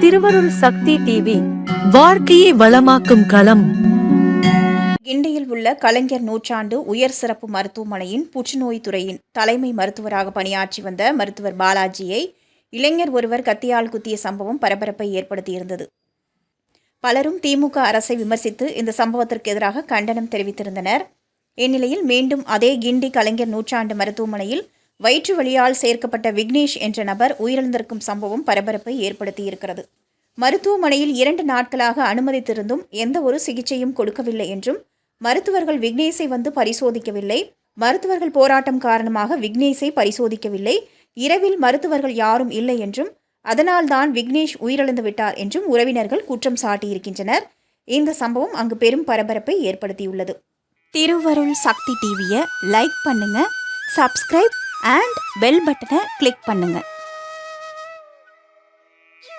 திருவருள் சக்தி டிவி வாழ்க்கையை வளமாக்கும் களம். கிண்டியில் உள்ள கலைஞர் நூற்றாண்டு உயர் சிறப்பு மருத்துவமனையின் புற்றுநோய் துறையின் தலைமை மருத்துவராக பணியாற்றி வந்த மருத்துவர் பாலாஜியை இளைஞர் ஒருவர் கத்தியால் குத்திய சம்பவம் பரபரப்பை ஏற்படுத்தியிருந்தது. பலரும் திமுக அரசை விமர்சித்து இந்த சம்பவத்திற்கு எதிராக கண்டனம் தெரிவித்திருந்தனர். இந்நிலையில் மீண்டும் அதே கிண்டி கலைஞர் நூற்றாண்டு மருத்துவமனையில் வயிற்று வலியால் சேர்க்கப்பட்ட விக்னேஷ் என்ற நபர் உயிரிழந்திருக்கும் சம்பவம் பரபரப்பை ஏற்படுத்தியிருக்கிறது. மருத்துவமனையில் 2 நாட்களாக அனுமதித்திருந்தும் எந்த ஒரு சிகிச்சையும் கொடுக்கவில்லை என்றும், மருத்துவர்கள் விக்னேஷை வந்து பரிசோதிக்கவில்லை, மருத்துவர்கள் போராட்டம் காரணமாக விக்னேஷை பரிசோதிக்கவில்லை, இரவில் மருத்துவர்கள் யாரும் இல்லை என்றும், அதனால்தான் விக்னேஷ் உயிரிழந்து விட்டார் என்றும் உறவினர்கள் குற்றம் சாட்டியிருக்கின்றனர். இந்த சம்பவம் அங்கு பெரும் பரபரப்பை ஏற்படுத்தியுள்ளது. திருவருள் சக்தி டிவியை லைக் பண்ணுங்க, சப்ஸ்கிரைப் அண்ட் பெல் பட்டனை கிளிக் பண்ணுங்க.